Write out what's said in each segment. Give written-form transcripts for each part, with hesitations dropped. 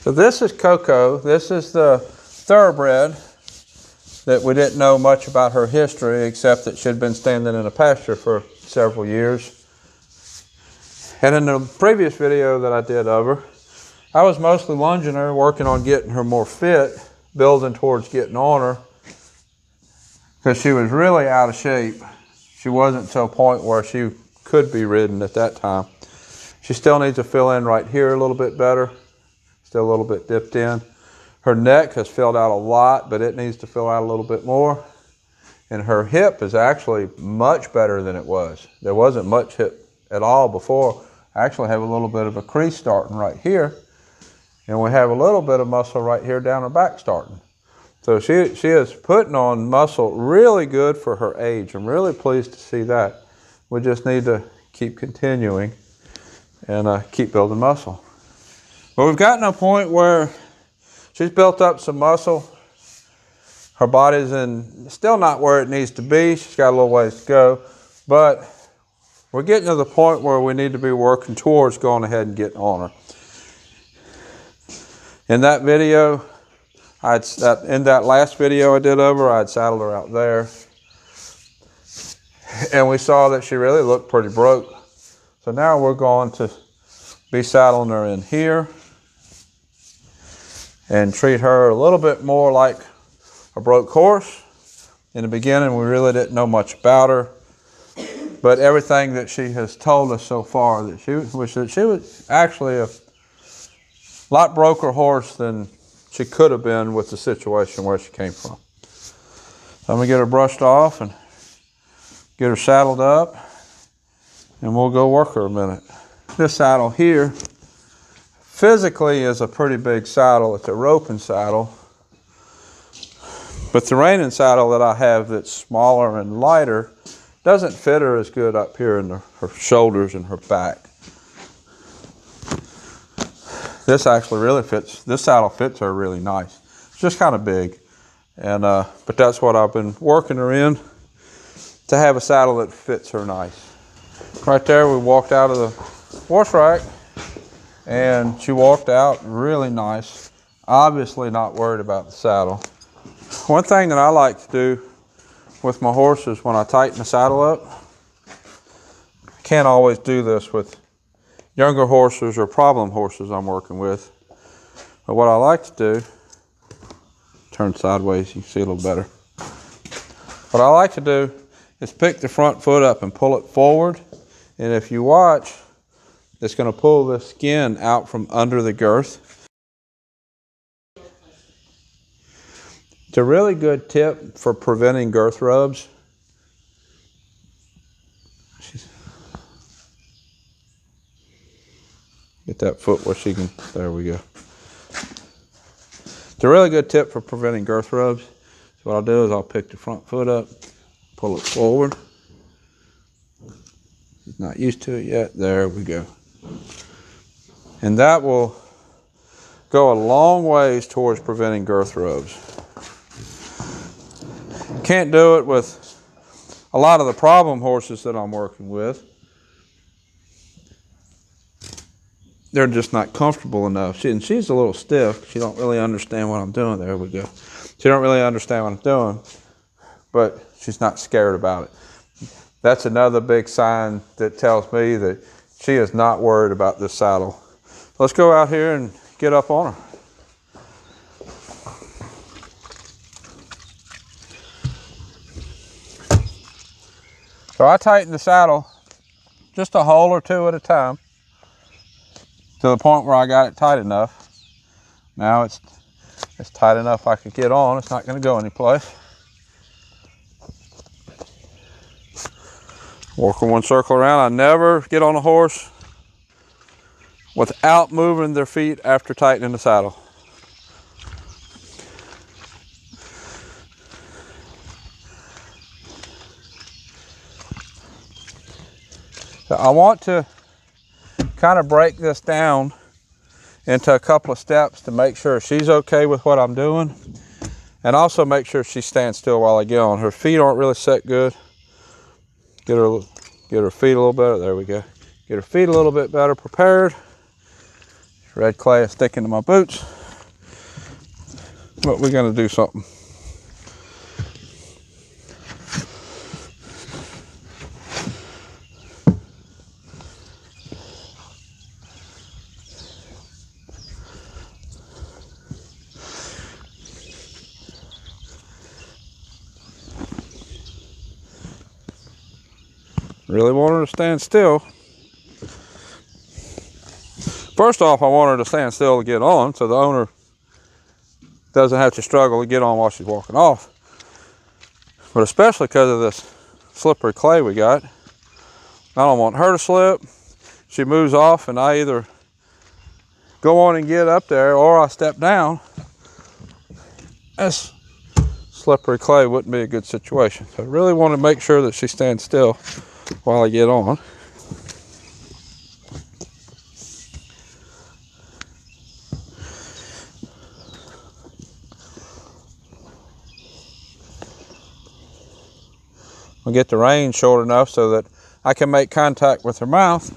So this is Coco. This is the thoroughbred that we didn't know much about her history, except that she had been standing in a pasture for several years. And in the previous video that I did of her, I was mostly lunging her, working on getting her more fit, building towards getting on her, because she was really out of shape. She wasn't to a point where she could be ridden at that time. She still needs to fill in right here a little bit better, still a little bit dipped in. Her neck has filled out a lot, but it needs to fill out a little bit more. And her hip is actually much better than it was. There wasn't much hip at all before. I actually have a little bit of a crease starting right here. And we have a little bit of muscle right here down her back starting. So she is putting on muscle really good for her age. I'm really pleased to see that. We just need to keep continuing and keep building muscle. But we've gotten to a point where she's built up some muscle. Her body's still not where it needs to be. She's got a little ways to go. But we're getting to the point where we need to be working towards going ahead and getting on her. In that video, in that last video I did of her, I'd saddled her out there. And we saw that she really looked pretty broke. So now we're going to be saddling her in here and treat her a little bit more like a broke horse. In the beginning, we really didn't know much about her, but everything that she has told us so far, that she was actually a lot broker horse than she could have been with the situation where she came from. So I'm gonna get her brushed off and get her saddled up, and we'll go work her a minute. This saddle here, physically is a pretty big saddle. It's a roping saddle. But the reining saddle that I have that's smaller and lighter doesn't fit her as good up here in her shoulders and her back. This actually really fits, this saddle fits her really nice. It's just kind of big. And but that's what I've been working her in, to have a saddle that fits her nice. Right there, we walked out of the horse rack, and she walked out really nice. Obviously not worried about the saddle. One thing that I like to do with my horses when I tighten the saddle up, I can't always do this with younger horses or problem horses I'm working with, but what I like to do, turn sideways, you can see a little better. What I like to do is pick the front foot up and pull it forward, and if you watch, it's going to pull the skin out from under the girth. It's a really good tip for preventing girth rubs. Get that foot where she can, there we go. It's a really good tip for preventing girth rubs. So what I'll do is I'll pick the front foot up, pull it forward. She's not used to it yet. There we go. And that will go a long ways towards preventing girth rubs. Can't do it with a lot of the problem horses that I'm working with. They're just not comfortable enough. And she's a little stiff. She don't really understand what I'm doing. There we go. She don't really understand what I'm doing, but she's not scared about it. That's another big sign that tells me that she is not worried about this saddle. Let's go out here and get up on her. So I tighten the saddle just a hole or two at a time to the point where I got it tight enough. Now it's tight enough I can get on. It's not going to go anyplace. Working one circle around. I never get on a horse without moving their feet after tightening the saddle. So I want to kind of break this down into a couple of steps to make sure she's okay with what I'm doing, and also make sure she stands still while I get on. Her feet aren't really set good. Get her feet a little better. There we go. Get her feet a little bit better prepared. Red clay is sticking to my boots, but we're going to do something. Really want her to stand still. First off, I want her to stand still to get on so the owner doesn't have to struggle to get on while she's walking off. But especially because of this slippery clay we got, I don't want her to slip. She moves off and I either go on and get up there or I step down. This slippery clay wouldn't be a good situation. So I really want to make sure that she stands still while I get on. I'll get the rein short enough so that I can make contact with her mouth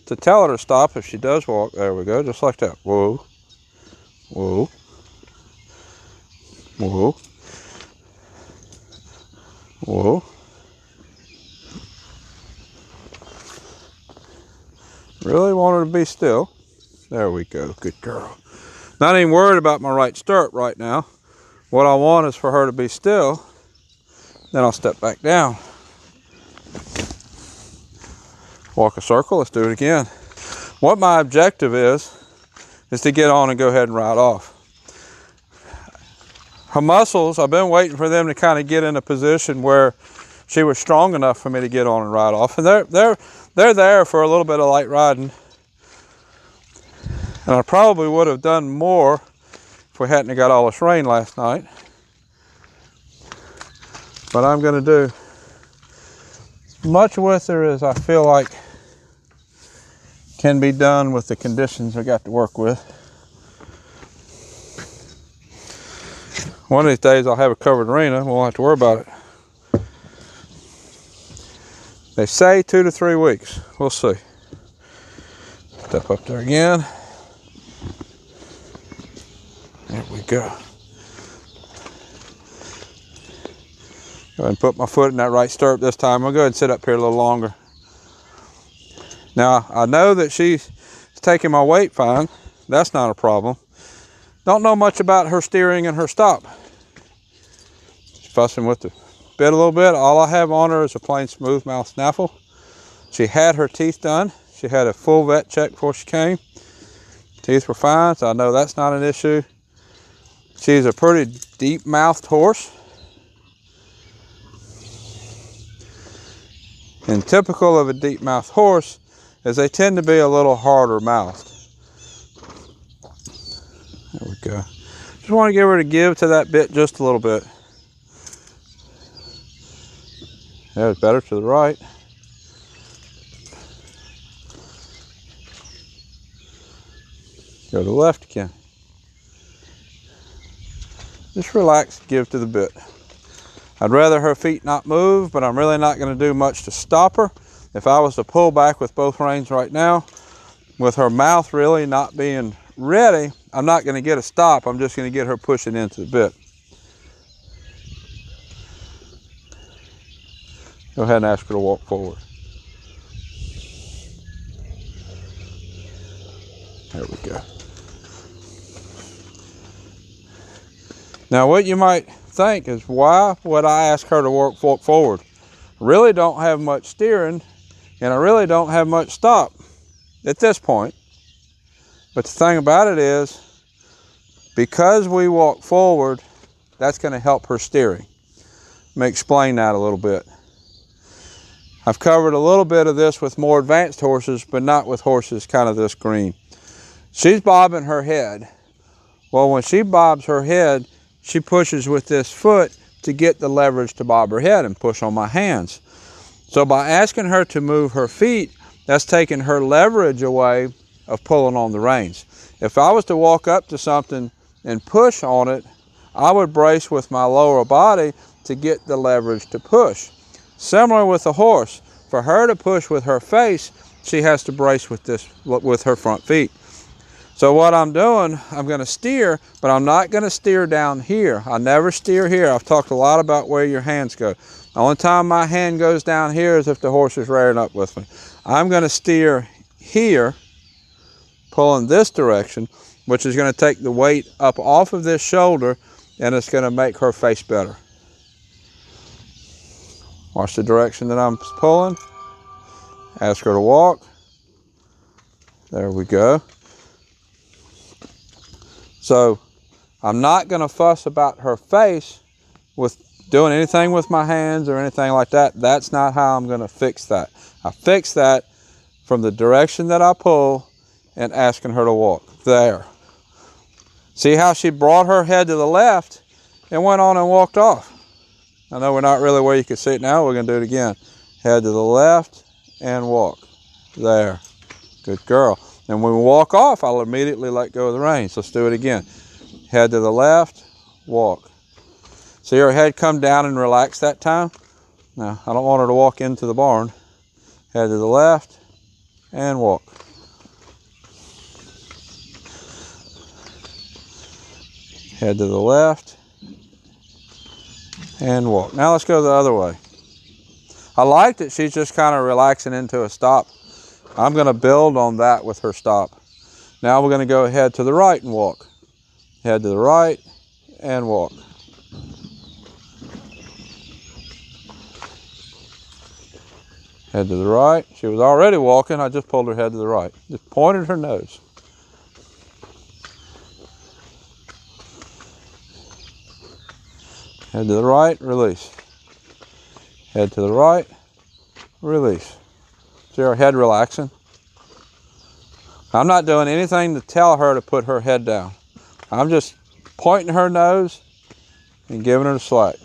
to tell her to stop if she does walk. There we go, just like that. Whoa, whoa, whoa, whoa. Really want her to be still. There we go, good girl. Not even worried about my right stirrup right now. What I want is for her to be still. Then I'll step back down. Walk a circle, let's do it again. What my objective is to get on and go ahead and ride off. Her muscles, I've been waiting for them to kind of get in a position where she was strong enough for me to get on and ride off. And they're there for a little bit of light riding. And I probably would have done more if we hadn't got all this rain last night. But I'm going to do as much with her as I feel like can be done with the conditions I got to work with. One of these days I'll have a covered arena and we won't have to worry about it. They say 2 to 3 weeks. We'll see. Step up there again. There we go. Go ahead and put my foot in that right stirrup this time. I'll go ahead and sit up here a little longer. Now, I know that she's taking my weight fine. That's not a problem. Don't know much about her steering and her stop. She's fussing with the bit a little bit. All I have on her is a plain smooth mouth snaffle. She had her teeth done. She had a full vet check before she came. Teeth were fine, so I know that's not an issue. She's a pretty deep-mouthed horse. And typical of a deep-mouthed horse is they tend to be a little harder mouthed. There we go. Just want to give her to give to that bit just a little bit. There's better to the right. Go to the left again. Just relax, give to the bit. I'd rather her feet not move, but I'm really not going to do much to stop her. If I was to pull back with both reins right now, with her mouth really not being ready, I'm not going to get a stop. I'm just going to get her pushing into the bit. Go ahead and ask her to walk forward. There we go. Now what you might think is, why would I ask her to walk forward? I really don't have much steering and I really don't have much stop at this point. But the thing about it is, because we walk forward, that's going to help her steering. Let me explain that a little bit. I've covered a little bit of this with more advanced horses, but not with horses kind of this green. She's bobbing her head. Well, when she bobs her head, she pushes with this foot to get the leverage to bob her head and push on my hands. So by asking her to move her feet, that's taking her leverage away of pulling on the reins. If I was to walk up to something and push on it, I would brace with my lower body to get the leverage to push. Similar with the horse. For her to push with her face, she has to brace with her front feet. So what I'm doing, I'm going to steer, but I'm not going to steer down here. I never steer here. I've talked a lot about where your hands go. The only time my hand goes down here is if the horse is rearing up with me. I'm going to steer here, pulling this direction, which is going to take the weight up off of this shoulder, and it's going to make her face better. Watch the direction that I'm pulling. Ask her to walk. There we go. So I'm not going to fuss about her face with doing anything with my hands or anything like that. That's not how I'm going to fix that. I fix that from the direction that I pull and asking her to walk. There. See how she brought her head to the left and went on and walked off. I know we're not really where you can see it now. We're going to do it again. Head to the left and walk. There. Good girl. And when we walk off, I'll immediately let go of the reins. Let's do it again. Head to the left, walk. See her head come down and relax that time? Now, I don't want her to walk into the barn. Head to the left and walk. Head to the left and walk. Now let's go the other way. I like that she's just kind of relaxing into a stop. I'm going to build on that with her stop. Now we're going to go head to the right and walk. Head to the right and walk. Head to the right. She was already walking. I just pulled her head to the right. Just pointed her nose. Head to the right, release. Head to the right, release. See her head relaxing? I'm not doing anything to tell her to put her head down. I'm just pointing her nose and giving her the slack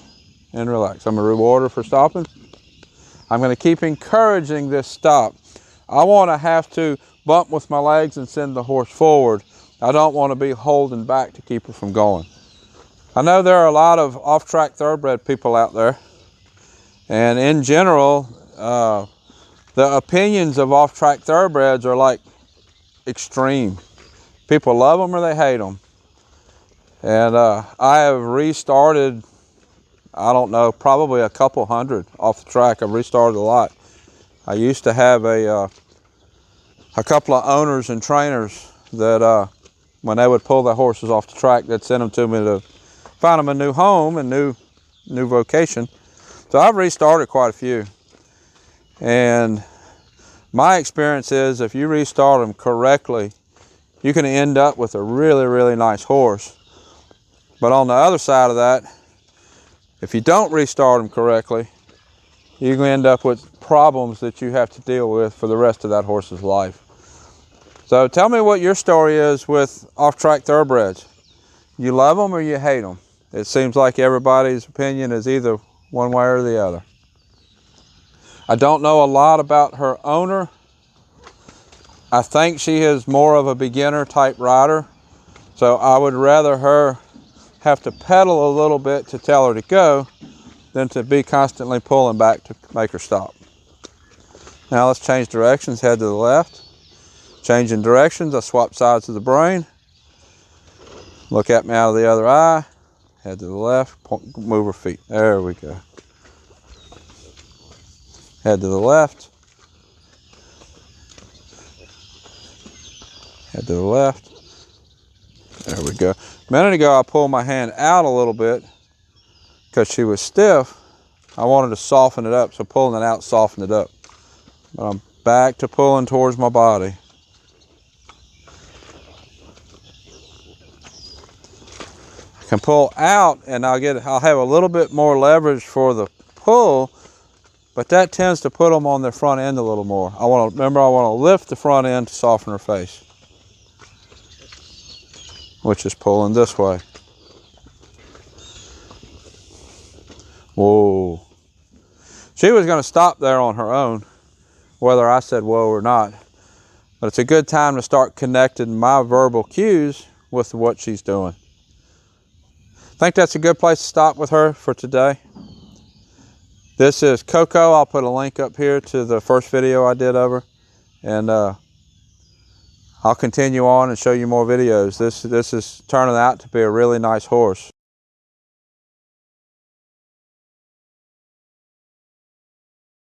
and relax. I'm going to reward her for stopping. I'm going to keep encouraging this stop. I want to have to bump with my legs and send the horse forward. I don't want to be holding back to keep her from going. I know there are a lot of off-track thoroughbred people out there, and in general, the opinions of off-track thoroughbreds are like extreme. People love them or they hate them. And I have restarted, I don't know, probably a couple hundred off the track. I've restarted a lot. I used to have a couple of owners and trainers that when they would pull their horses off the track, they'd send them to me to find them a new home and new vocation. So I've restarted quite a few. And my experience is if you restart them correctly, you can end up with a really, really nice horse. But on the other side of that, if you don't restart them correctly, you can end up with problems that you have to deal with for the rest of that horse's life. So tell me what your story is with off-track thoroughbreds. You love them or you hate them? It seems like everybody's opinion is either one way or the other. I don't know a lot about her owner. I think she is more of a beginner type rider. So I would rather her have to pedal a little bit to tell her to go than to be constantly pulling back to make her stop. Now let's change directions, head to the left. Changing directions, I swap sides of the brain. Look at me out of the other eye. Head to the left, move her feet. There we go. Head to the left. Head to the left. There we go. A minute ago, I pulled my hand out a little bit because she was stiff. I wanted to soften it up, so pulling it out softened it up. But I'm back to pulling towards my body. Can pull out and I'll have a little bit more leverage for the pull, but that tends to put them on their front end a little more. I want to lift the front end to soften her face, which is pulling this way. Whoa. She was going to stop there on her own, whether I said whoa or not. But it's a good time to start connecting my verbal cues with what she's doing. I think that's a good place to stop with her for today. This is Coco. I'll put a link up here to the first video I did of her. And I'll continue on and show you more videos. This is turning out to be a really nice horse.